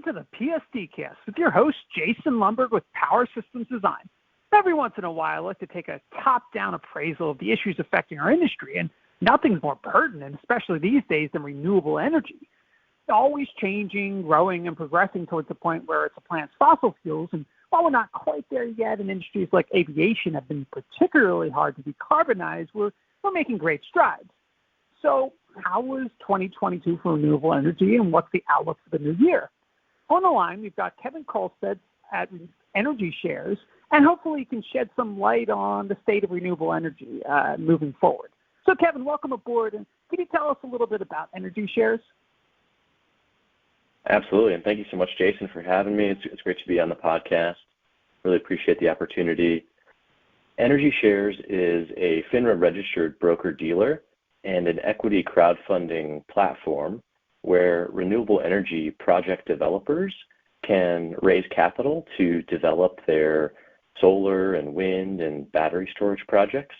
to the PSDcast with your host, Jason Lumberg with Power Systems Design. Every once in a while, I like to take a top-down appraisal of the issues affecting our industry, and nothing's more pertinent, especially these days, than renewable energy. It's always changing, growing, and progressing towards the point where it supplants fossil fuels, and while we're not quite there yet, and industries like aviation have been particularly hard to decarbonize, we're making great strides. So how was 2022 for renewable energy, and what's the outlook for the new year? On the line, we've got Kevin Kolstad at Energy Shares, and hopefully you can shed some light on the state of renewable energy moving forward. So Kevin, welcome aboard, and can you tell us a little bit about Energy Shares? Absolutely, and thank you so much, Jason, for having me. It's great to be on the podcast. Really appreciate the opportunity. Energy Shares is a FINRA-registered broker-dealer and an equity crowdfunding platform where renewable energy project developers can raise capital to develop their solar and wind and battery storage projects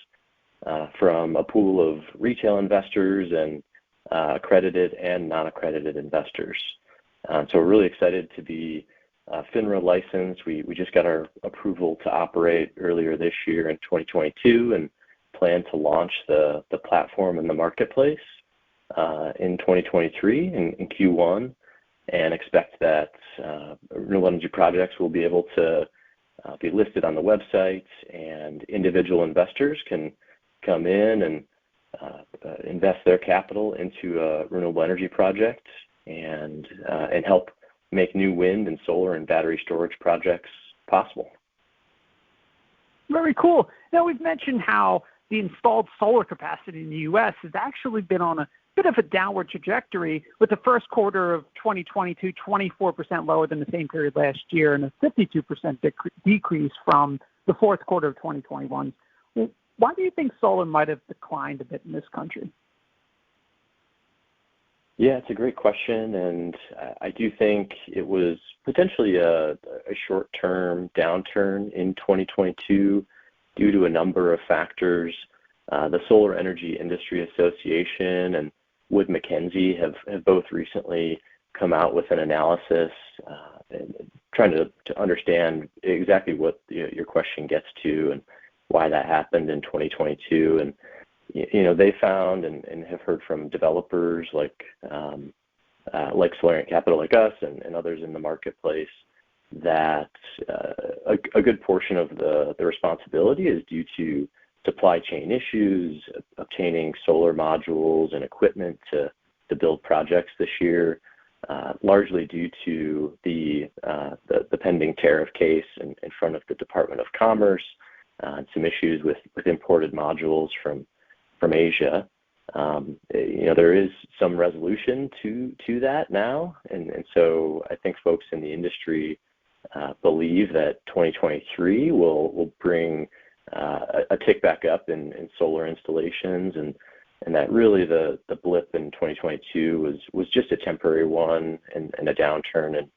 from a pool of retail investors and accredited and non-accredited investors. So we're really excited to be FINRA licensed. We just got our approval to operate earlier this year in 2022 and plan to launch the platform in the marketplace in 2023 in Q1, and expect that renewable energy projects will be able to be listed on the website, and individual investors can come in and invest their capital into a renewable energy project and help make new wind and solar and battery storage projects possible. Very cool. Now, we've mentioned how the installed solar capacity in the U.S. has actually been on a bit of a downward trajectory, with the first quarter of 2022 24% lower than the same period last year and a 52% decrease from the fourth quarter of 2021. Why do you think solar might have declined a bit in this country? Yeah, it's a great question, and I do think it was potentially a short-term downturn in 2022 due to a number of factors. The Solar Energy Industry Association and Wood Mackenzie have both recently come out with an analysis trying to understand exactly what your question gets to and why that happened in 2022. And they found and have heard from developers like Solarian Capital, like us, and others in the marketplace, that a good portion of the responsibility is due to supply chain issues, obtaining solar modules and equipment to build projects this year, largely due to the pending tariff case in front of the Department of Commerce, and some issues with imported modules from Asia. There is some resolution to that now, and so I think folks in the industry believe that 2023 will bring a tick back up in solar installations, and that really the blip in 2022 was just a temporary one and a downturn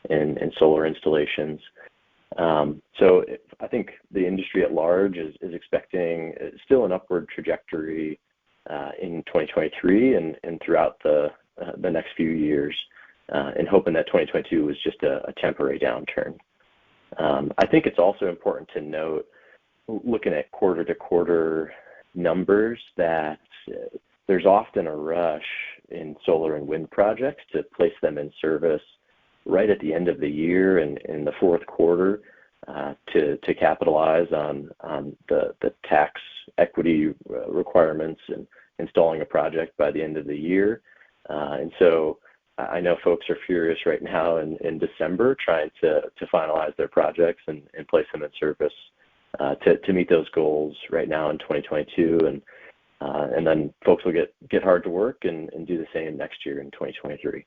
in solar installations. So I think the industry at large is expecting still an upward trajectory in 2023 and throughout the next few years, and hoping that 2022 was just a temporary downturn. I think it's also important to note, looking at quarter-to-quarter numbers, that there's often a rush in solar and wind projects to place them in service right at the end of the year and in the fourth quarter to capitalize on the tax equity requirements and installing a project by the end of the year. And so I know folks are furious right now in December trying to finalize their projects and place them in service to meet those goals right now in 2022, and then folks will get hard to work and do the same next year in 2023.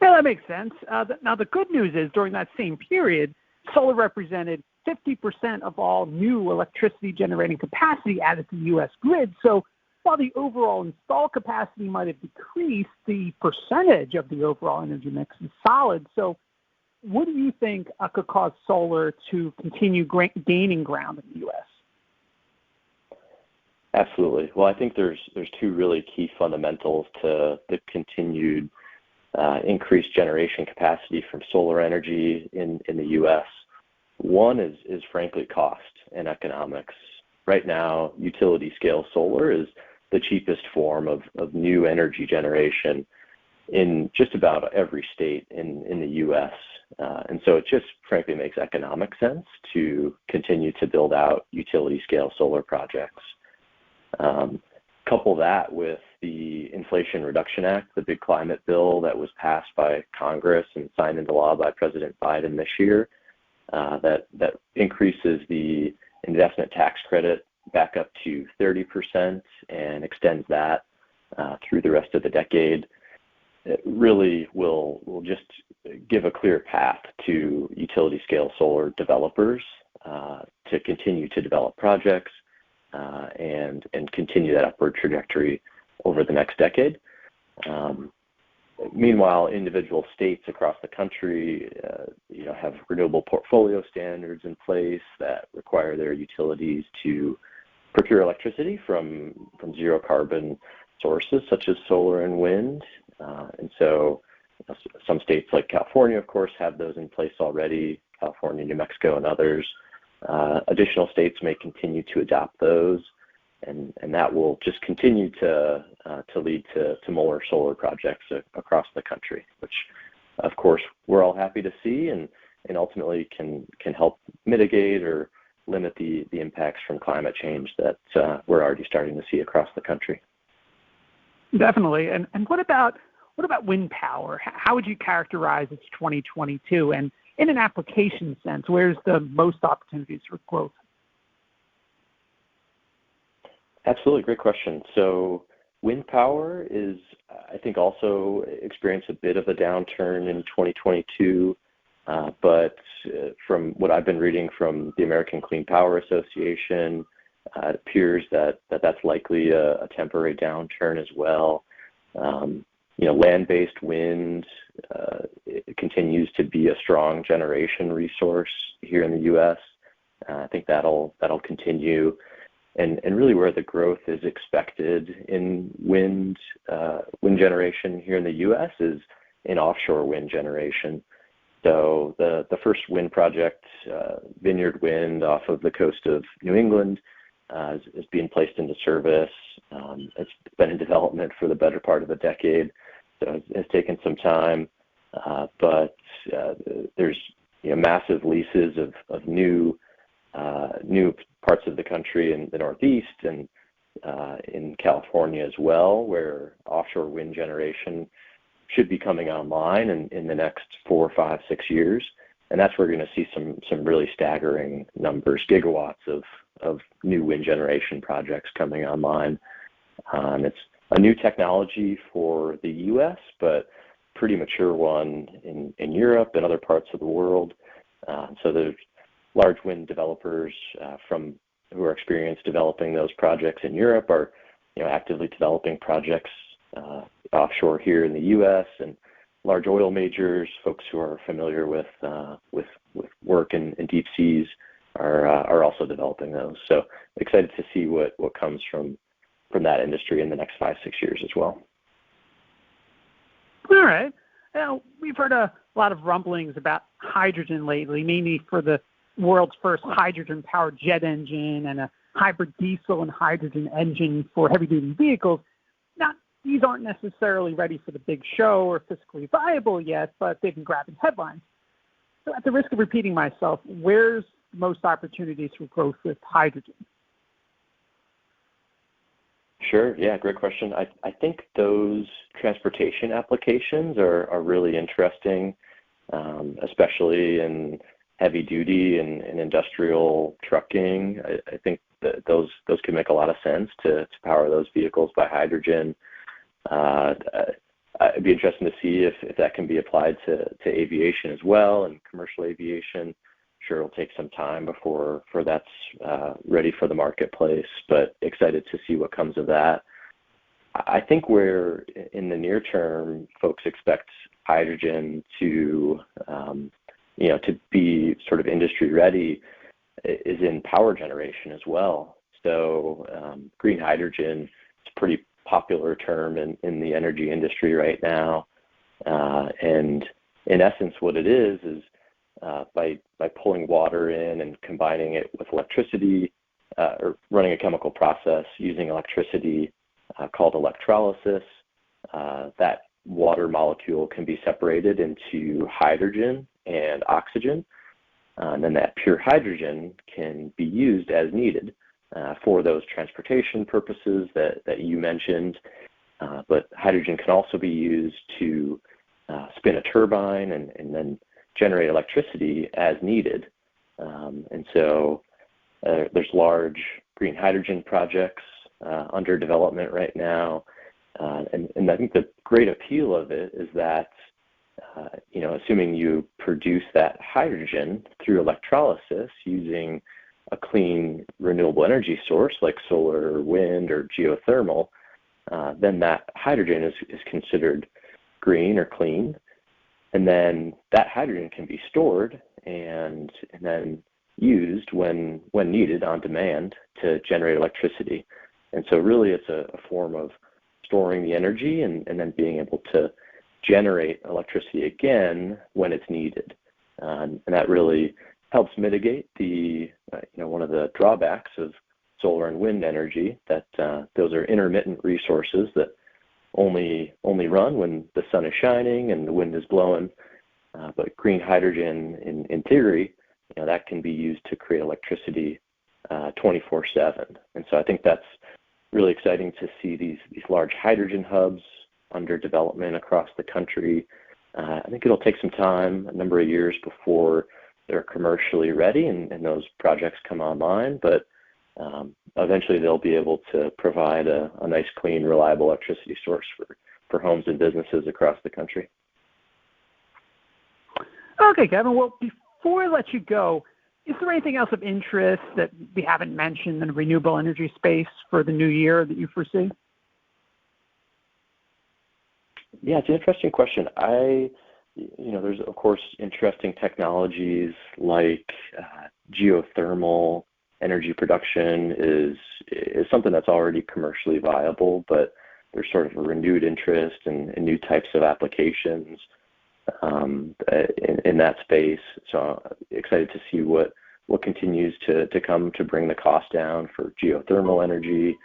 Yeah, that makes sense. Now, the good news is during that same period, solar represented 50% of all new electricity generating capacity added to the U.S. grid. So while the overall installed capacity might have decreased, the percentage of the overall energy mix is solid. So what do you think could cause solar to continue gaining ground in the U.S.? Absolutely. Well, I think there's two really key fundamentals to the continued increase generation capacity from solar energy in the U.S. One is frankly cost and economics. Right now, utility scale solar is the cheapest form of new energy generation in just about every state in the U.S. And so it just frankly makes economic sense to continue to build out utility scale solar projects. Couple that with the Inflation Reduction Act, the big climate bill that was passed by Congress and signed into law by President Biden this year, that increases the investment tax credit back up to 30% and extends that through the rest of the decade. It really will just give a clear path to utility scale solar developers to continue to develop projects and continue that upward trajectory over the next decade. Meanwhile, individual states across the country, have renewable portfolio standards in place that require their utilities to procure electricity from zero carbon sources such as solar and wind. And so some states like California, of course, have those in place already, California, New Mexico, and others. Additional states may continue to adopt those, and that will just continue to lead to more solar projects across the country, which, of course, we're all happy to see and ultimately can help mitigate or limit the impacts from climate change that we're already starting to see across the country. Definitely. And what about wind power? How would you characterize its 2022? And in an application sense, where's the most opportunities for growth? Absolutely. Great question. So wind power is, I think, also experienced a bit of a downturn in 2022. But from what I've been reading from the American Clean Power Association, it appears that that's likely a temporary downturn as well. Land-based wind it continues to be a strong generation resource here in the U.S. I think that'll continue, and really where the growth is expected in wind generation here in the U.S. is in offshore wind generation. So the first wind project, Vineyard Wind, off of the coast of New England, is being placed into service. It's been in development for the better part of a decade, so it's taken some time. But there's massive leases of new parts of the country in the Northeast and in California as well, where offshore wind generation should be coming online in the next 4, 5, 6 years. And that's where we're going to see some really staggering numbers, gigawatts of new wind generation projects coming online. It's a new technology for the U.S., but pretty mature one in Europe and other parts of the world. So there's large wind developers who are experienced developing those projects in Europe are actively developing projects offshore here in the U.S., and large oil majors, folks who are familiar with work in deep seas, are also developing those. So excited to see what comes from that industry in the next 5, 6 years as well. All right. Now, we've heard a lot of rumblings about hydrogen lately, mainly for the world's first hydrogen-powered jet engine and a hybrid diesel and hydrogen engine for heavy-duty vehicles. Now, these aren't necessarily ready for the big show or fiscally viable yet, but they've been grabbing headlines. So at the risk of repeating myself, where's most opportunities for growth with hydrogen? Sure. Yeah, great question. I think those transportation applications are really interesting, especially in heavy duty and industrial trucking. I think that those can make a lot of sense to power those vehicles by hydrogen. It'd be interesting to see if that can be applied to aviation as well, and commercial aviation. Sure, it'll take some time before that's ready for the marketplace, but excited to see what comes of that. I think where in the near term folks expect hydrogen to be sort of industry ready is in power generation as well. So green hydrogen is a pretty popular term in the energy industry right now. And in essence, what it is by pulling water in and combining it with electricity, or running a chemical process using electricity called electrolysis, that water molecule can be separated into hydrogen and oxygen. And then that pure hydrogen can be used as needed for those transportation purposes that you mentioned. But hydrogen can also be used to spin a turbine and then generate electricity as needed. And so there's large green hydrogen projects under development right now. And I think the great appeal of it is that, assuming you produce that hydrogen through electrolysis using a clean renewable energy source like solar or wind or geothermal, then that hydrogen is considered green or clean. And then that hydrogen can be stored and then used when needed on demand to generate electricity. And so really it's a form of storing the energy and then being able to generate electricity again when it's needed. And that really helps mitigate one of the drawbacks of solar and wind energy, that those are intermittent resources that only run when the sun is shining and the wind is blowing. But green hydrogen, in theory, that can be used to create electricity 24/7. And so I think that's really exciting to see these large hydrogen hubs under development across the country. I think it'll take some time, a number of years, before they're commercially ready and those projects come online. But eventually they'll be able to provide a nice, clean, reliable electricity source for homes and businesses across the country. Okay, Kevin. Well, before I let you go, is there anything else of interest that we haven't mentioned in the renewable energy space for the new year that you foresee? Yeah, it's an interesting question. There's of course interesting technologies like geothermal energy production is something that's already commercially viable, but there's sort of a renewed interest in new types of applications in that space. So excited to see what continues to come to bring the cost down for geothermal energy.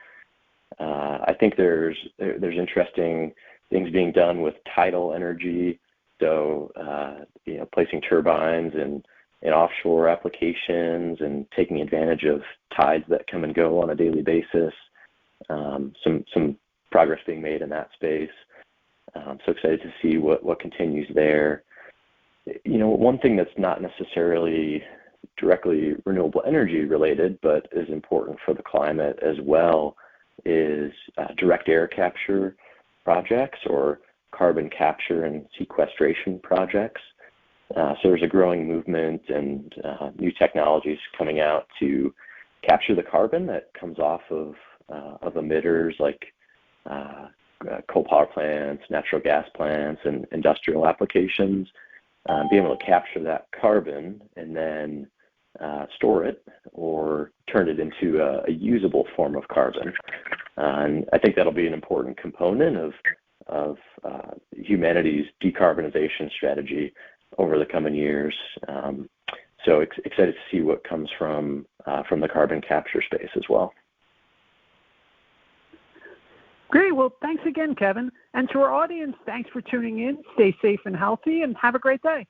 I think there's interesting things being done with tidal energy, so placing turbines in offshore applications and taking advantage of tides that come and go on a daily basis. Some progress being made in that space. So excited to see what continues there. One thing that's not necessarily directly renewable energy related, but is important for the climate as well, is direct air capture projects or carbon capture and sequestration projects. So there's a growing movement and new technologies coming out to capture the carbon that comes off of emitters like coal power plants, natural gas plants, and industrial applications. Being able to capture that carbon and then store it or turn it into a usable form of carbon. And I think that'll be an important component of humanity's decarbonization strategy over the coming years. So excited to see what comes from the carbon capture space as well. Great. Well, thanks again, Kevin. And to our audience, thanks for tuning in. Stay safe and healthy, and have a great day.